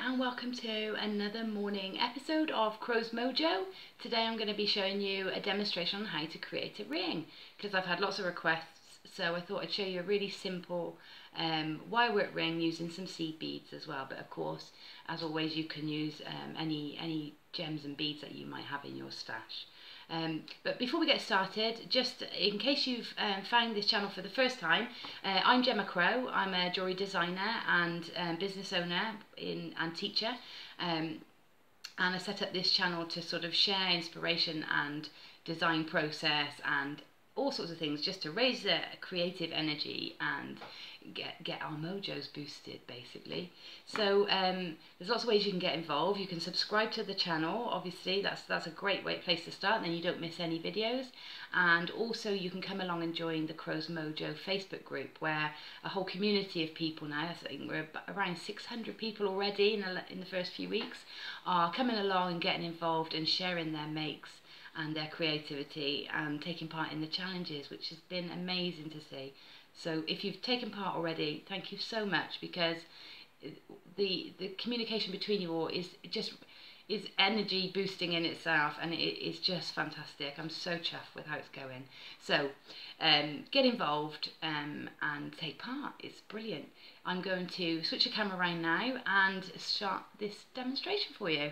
and welcome to another morning episode of Crow's Mojo. Today I'm going to be showing you a demonstration on how to create a ring because I've had lots of requests, so I thought I'd show you a really simple wirework ring using some seed beads as well. But of course, as always, you can use any gems and beads that you might have in your stash. But before we get started, just in case you've found this channel for the first time, I'm Gemma Crow. I'm a jewellery designer and business owner and teacher, and I set up this channel to sort of share inspiration and design process and all sorts of things, just to raise the creative energy and get our mojos boosted, basically. So there's lots of ways you can get involved. You can subscribe to the channel, obviously. That's a great place to start, then you don't miss any videos. And also you can come along and join the Crow's Mojo Facebook group, where a whole community of people now, I think we're around 600 people already in the first few weeks, are coming along and getting involved and sharing their makes and their creativity and taking part in the challenges, which has been amazing to see. So if you've taken part already, thank you so much, because the communication between you all is energy boosting in itself, and it is just fantastic. I'm so chuffed with how it's going. So get involved and take part. It's brilliant. I'm going to switch the camera around now and start this demonstration for you.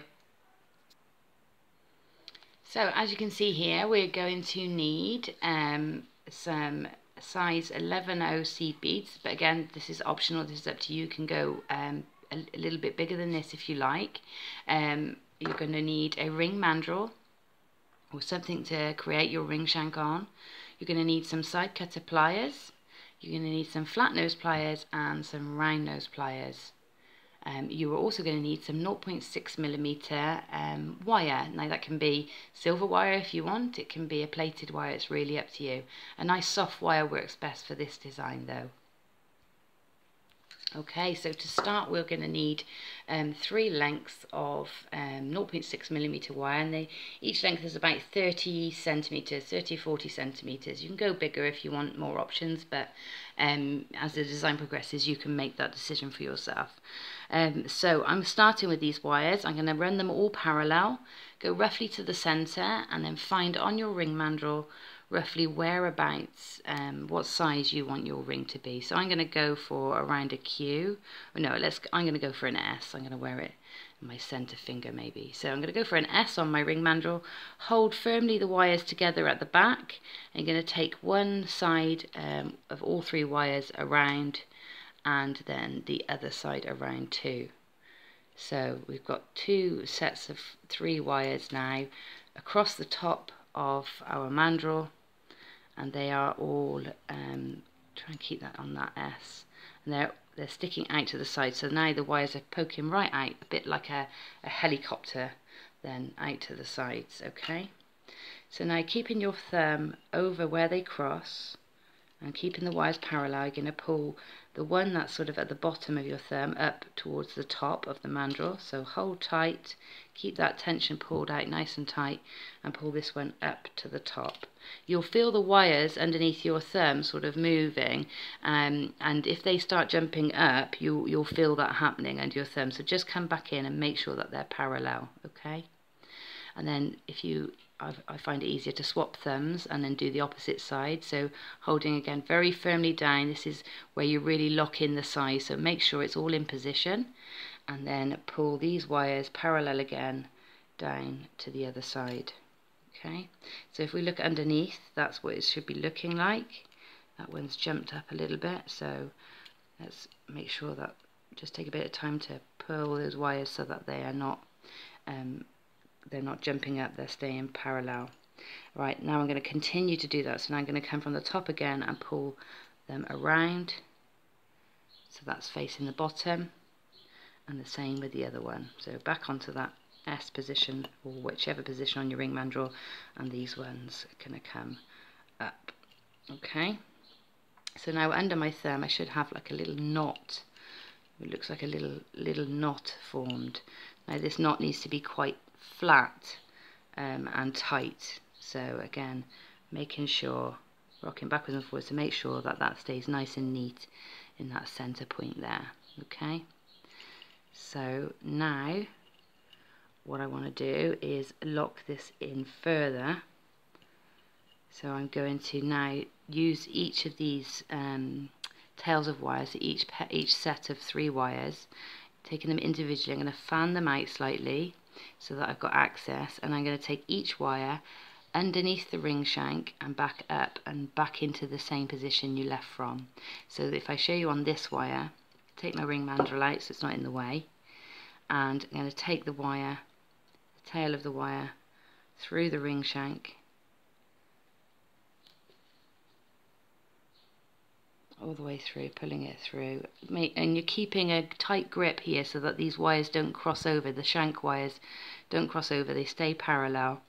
So as you can see here, we're going to need some size 11/0 seed beads, but again, this is optional. This is up to you. You can go a little bit bigger than this if you like. You're going to need a ring mandrel or something to create your ring shank on. You're going to need some side cutter pliers. You're going to need some flat nose pliers and some round nose pliers. You are also going to need some 0.6mm wire. Now that can be silver wire if you want, it can be a plated wire, it's really up to you. A nice soft wire works best for this design though. Okay, so to start we're going to need 3 lengths of 0.6mm wire, and each length is about 30 centimeters, 30-40 centimeters. You can go bigger if you want more options, but as the design progresses you can make that decision for yourself. So I'm starting with these wires. I'm going to run them all parallel, go roughly to the center, and then find on your ring mandrel roughly whereabouts, what size you want your ring to be. So I'm going to go for around a Q. Or no, I'm going to go for an S. I'm going to wear it in my center finger maybe. So I'm going to go for an S on my ring mandrel. Hold firmly the wires together at the back. I'm going to take one side of all 3 wires around, and then the other side around too. So we've got 2 sets of 3 wires now across the top of our mandrel, and they are all try and keep that on that S, and they're sticking out to the side. So now the wires are poking right out, a bit like a helicopter, then out to the sides. Okay, so now keeping your thumb over where they cross and keeping the wires parallel, you're going to pull the one that's sort of at the bottom of your thumb up towards the top of the mandrel. So hold tight, keep that tension pulled out nice and tight, and pull this one up to the top. You'll feel the wires underneath your thumb sort of moving, and if they start jumping up, you'll feel that happening under your thumb. So just come back in and make sure that they're parallel, okay? And then I find it easier to swap thumbs and then do the opposite side. So holding again very firmly down, this is where you really lock in the size, so make sure it's all in position, and then pull these wires parallel again down to the other side. Okay, so if we look underneath, that's what it should be looking like. That one's jumped up a little bit, so let's make sure that, just take a bit of time to pull those wires so that they are not they're not jumping up, they're staying parallel. Right, now I'm going to continue to do that. So now I'm going to come from the top again and pull them around, so that's facing the bottom, and the same with the other one. So back onto that S position, or whichever position on your ring mandrel, and these ones are going to come up. Okay, so now under my thumb I should have like a little knot. It looks like a little knot formed. Now this knot needs to be quite flat and tight, so again making sure, rocking backwards and forwards to make sure that that stays nice and neat in that center point there. Okay, So now what I want to do is lock this in further. So I'm going to now use each of these tails of wires, each set of 3 wires, taking them individually. I'm going to fan them out slightly so that I've got access, and I'm going to take each wire underneath the ring shank and back up and back into the same position you left from. So if I show you on this wire, take my ring mandrel out so it's not in the way, and I'm going to take the wire, the tail of the wire, through the ring shank, all the way through, pulling it through. And you're keeping a tight grip here so that these wires don't cross over, the shank wires don't cross over, they stay parallel,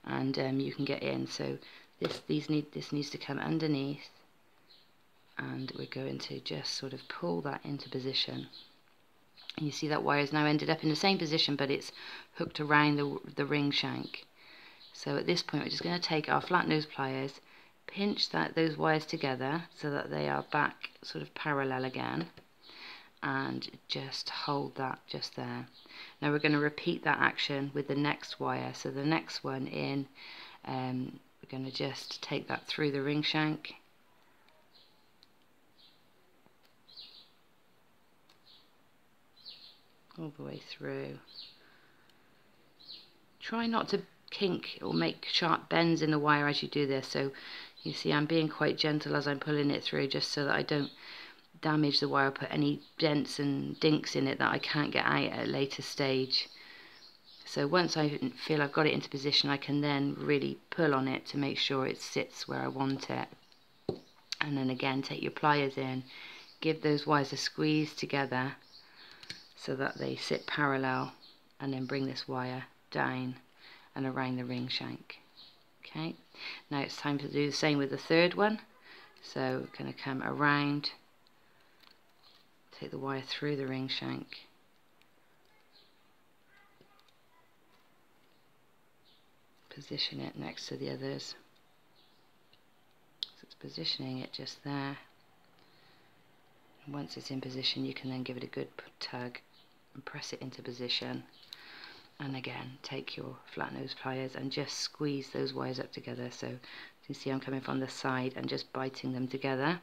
and you can get in. So this needs to come underneath, and we're going to just sort of pull that into position. And you see that wire has now ended up in the same position, but it's hooked around the ring shank. So at this point we're just going to take our flat nose pliers, pinch those wires together so that they are back sort of parallel again, and just hold that just there. Now we're going to repeat that action with the next wire. So the next one in, we're going to just take that through the ring shank, all the way through. Try not to kink or make sharp bends in the wire as you do this. So you see I'm being quite gentle as I'm pulling it through, just so that I don't damage the wire, put any dents and dinks in it that I can't get out at a later stage. So once I feel I've got it into position, I can then really pull on it to make sure it sits where I want it. And then again, take your pliers in, give those wires a squeeze together so that they sit parallel, and then bring this wire down and around the ring shank. Okay, now it's time to do the same with the third one. So we're going to come around, take the wire through the ring shank, position it next to the others. So it's positioning it just there. And once it's in position, you can then give it a good tug and press it into position. And again, take your flat nose pliers and just squeeze those wires up together. So you can see I'm coming from the side and just biting them together.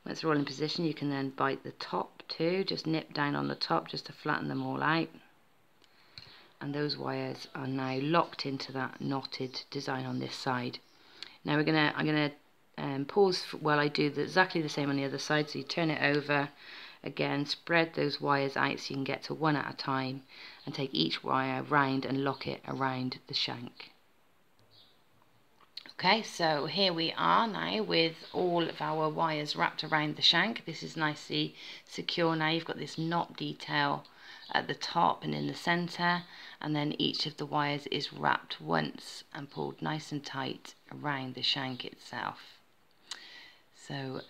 Once they're all in position, you can then bite the top too, just nip down on the top just to flatten them all out. And those wires are now locked into that knotted design on this side. Now I'm gonna pause while I do exactly the same on the other side. So you turn it over, again spread those wires out so you can get to one at a time, and take each wire round and lock it around the shank. Okay, so here we are now with all of our wires wrapped around the shank. This is nicely secure now. You've got this knot detail at the top and in the centre, and then each of the wires is wrapped once and pulled nice and tight around the shank itself. So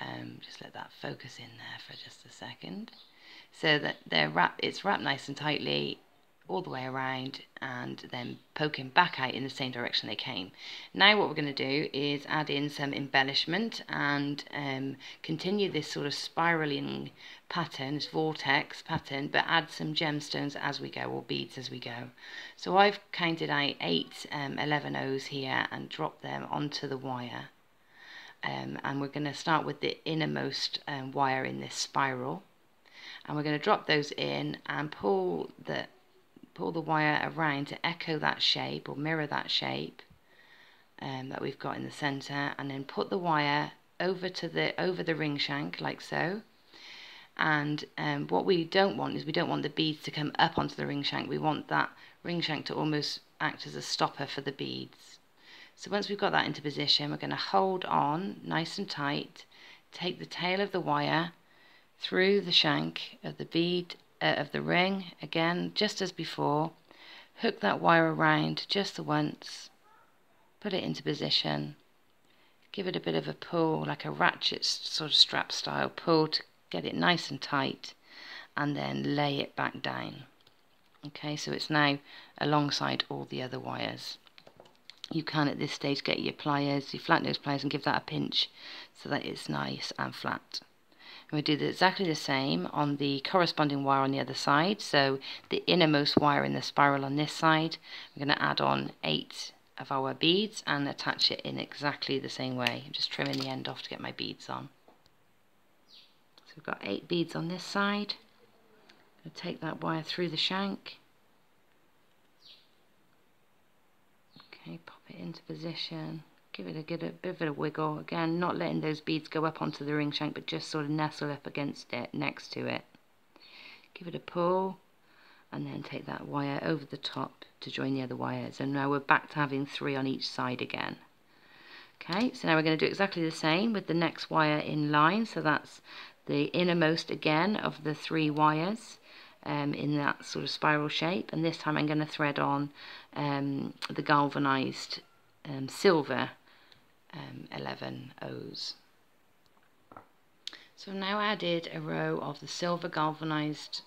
just let that focus in there for just a second. So that it's wrapped nice and tightly all the way around, and then poking back out in the same direction they came. Now what we're going to do is add in some embellishment and continue this sort of spiraling pattern, this vortex pattern, but add some gemstones as we go, or beads as we go. So I've counted out 8 11 O's here and dropped them onto the wire. And we're going to start with the innermost wire in this spiral, and we're going to drop those in and pull the wire around to echo that shape or mirror that shape that we've got in the center, and then put the wire over the ring shank like so. And what we don't want is, we don't want the beads to come up onto the ring shank. We want that ring shank to almost act as a stopper for the beads. So once we've got that into position, we're going to hold on nice and tight, take the tail of the wire through the shank of the bead of the ring, again just as before, hook that wire around just the once, put it into position, give it a bit of a pull, like a ratchet sort of strap style pull to get it nice and tight, and then lay it back down. Okay, so it's now alongside all the other wires. You can at this stage get your pliers, your flat nose pliers, and give that a pinch so that it's nice and flat. we do exactly the same on the corresponding wire on the other side. So the innermost wire in the spiral on this side, we're going to add on 8 of our beads and attach it in exactly the same way. I'm just trimming the end off to get my beads on. So we've got 8 beads on this side. I'm going to take that wire through the shank. Okay, pop it into position. Give it a bit of a wiggle. Again, not letting those beads go up onto the ring shank, but just sort of nestle up against it, next to it. Give it a pull, and then take that wire over the top to join the other wires. And now we're back to having 3 on each side again. Okay, so now we're going to do exactly the same with the next wire in line. So that's the innermost again of the 3 wires in that sort of spiral shape. And this time I'm going to thread on the galvanized silver 11 O's. So I've now added a row of the silver galvanized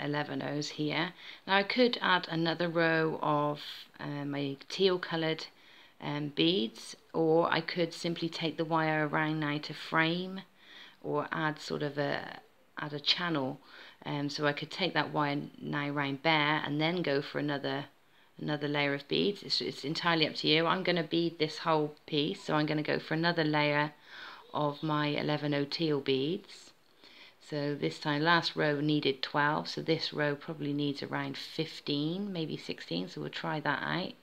11 O's here. Now I could add another row of my teal coloured beads, or I could simply take the wire around now to frame, or add sort of a channel. So I could take that wire now round bare and then go for another layer of beads. It's entirely up to you. I'm going to bead this whole piece, so I'm going to go for another layer of my 11 teal beads. So this time, last row needed 12, so this row probably needs around 15, maybe 16, so we'll try that out.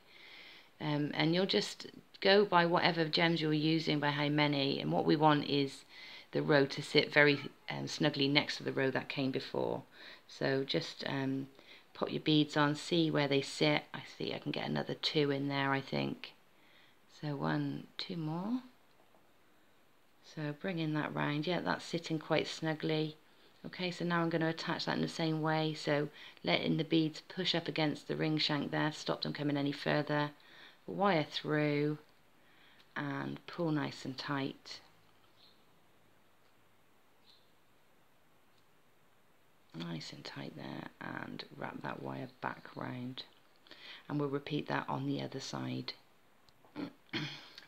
And you'll just go by whatever gems you're using, by how many, and what we want is the row to sit very snugly next to the row that came before. So just put your beads on, see where they sit. I see I can get another 2 in there, I think. So 1, 2 more. So bringing that round, yeah, that's sitting quite snugly. Okay, so now I'm going to attach that in the same way, so letting the beads push up against the ring shank there, stop them coming any further. Wire through and pull nice and tight. Nice and tight there, and wrap that wire back round, and we'll repeat that on the other side.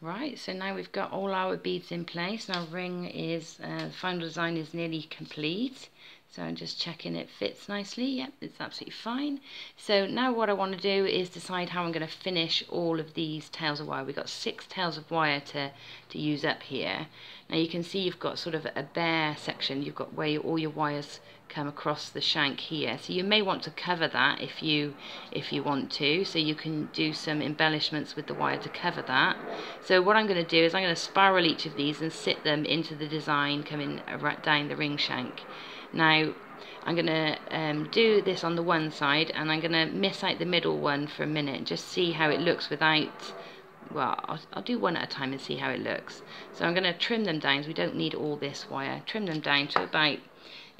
Right, so now we've got all our beads in place. Our ring is, the final design is nearly complete. So I'm just checking it fits nicely. Yep, it's absolutely fine. So now what I want to do is decide how I'm going to finish all of these tails of wire. We've got 6 tails of wire to use up here. Now you can see you've got sort of a bare section. You've got where all your wires come across the shank here. So you may want to cover that if you want to. So you can do some embellishments with the wire to cover that. So what I'm going to do is I'm going to spiral each of these and sit them into the design coming right down the ring shank. Now I'm going to do this on the one side, and I'm going to miss out the middle one for a minute and just see how it looks without, well, I'll do one at a time and see how it looks. So I'm going to trim them down, so we don't need all this wire. Trim them down to about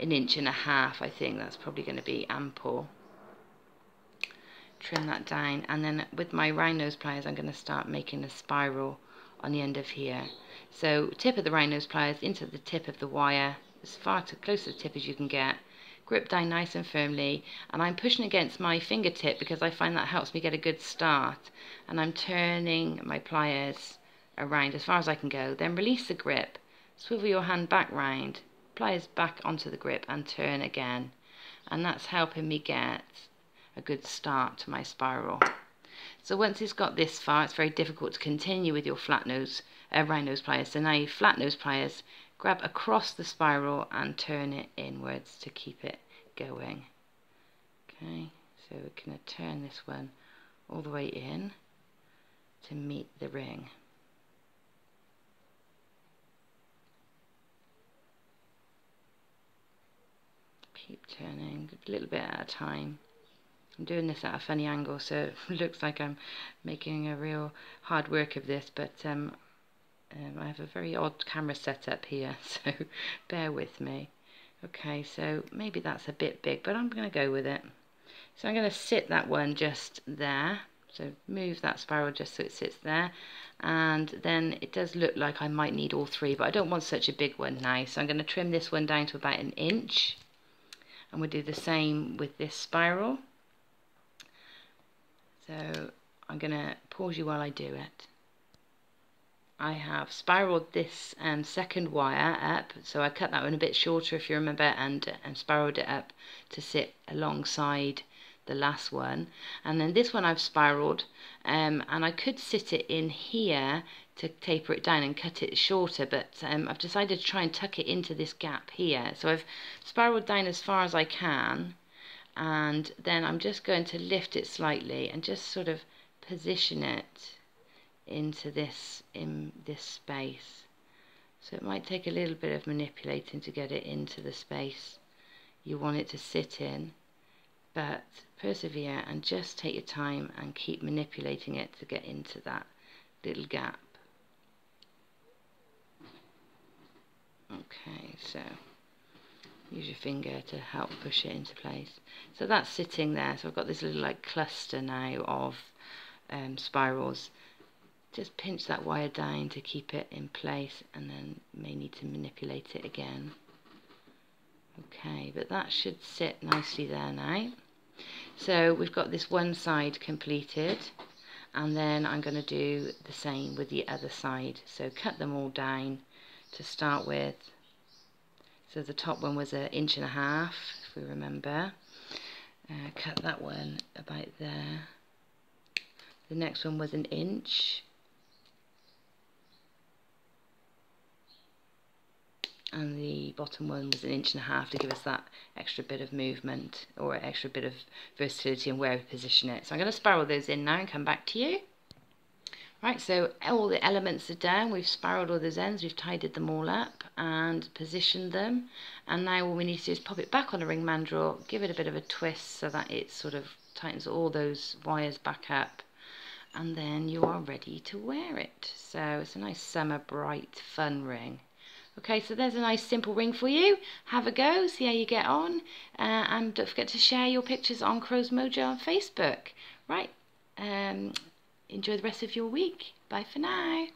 1.5 inches. I think that's probably going to be ample. Trim that down, and then with my round nose pliers I'm going to start making a spiral on the end of here. So tip of the round nose pliers into the tip of the wire, as far close to the tip as you can get. Grip down nice and firmly, and I'm pushing against my fingertip because I find that helps me get a good start, and I'm turning my pliers around as far as I can go. Then release the grip, swivel your hand back round, pliers back onto the grip and turn again, and that's helping me get a good start to my spiral. So once it's got this far, it's very difficult to continue with your flat nose, round nose pliers. So now your flat nose pliers, grab across the spiral and turn it inwards to keep it going. Okay, so we're going to turn this one all the way in to meet the ring. Keep turning a little bit at a time. I'm doing this at a funny angle, so it looks like I'm making a real hard work of this, but I have a very odd camera setup here, so bear with me. Okay, so maybe that's a bit big, but I'm going to go with it. So I'm going to sit that one just there, so move that spiral just so it sits there, and then it does look like I might need all 3, but I don't want such a big one now, so I'm going to trim this one down to about 1 inch, and we'll do the same with this spiral. So I'm going to pause you while I do it. I have spiraled this second wire up, so I cut that one a bit shorter if you remember, and spiraled it up to sit alongside the last one. And then this one I've spiraled, and I could sit it in here to taper it down and cut it shorter, but I've decided to try and tuck it into this gap here. So I've spiraled down as far as I can, and then I'm just going to lift it slightly and just sort of position it into this, in this space. So it might take a little bit of manipulating to get it into the space you want it to sit in, but persevere and just take your time and keep manipulating it to get into that little gap. Okay, so use your finger to help push it into place. So that's sitting there. So I've got this little like cluster now of spirals. Just pinch that wire down to keep it in place, and then may need to manipulate it again. Okay, but that should sit nicely there now. So we've got this one side completed, and then I'm going to do the same with the other side. So cut them all down to start with. So the top one was 1.5 inches, if we remember. Cut that one about there. The next one was 1 inch. And the bottom one was 1.5 inches to give us that extra bit of movement, or extra bit of versatility in where we position it. So I'm going to spiral those in now and come back to you. Right, so all the elements are done. We've spiraled all those ends, we've tidied them all up and positioned them. And now all we need to do is pop it back on a ring mandrel, give it a bit of a twist so that it sort of tightens all those wires back up. And then you are ready to wear it. So it's a nice summer, bright, fun ring. Okay, so there's a nice simple ring for you. Have a go, see how you get on, and don't forget to share your pictures on Crow's Mojo on Facebook. Right, enjoy the rest of your week. Bye for now.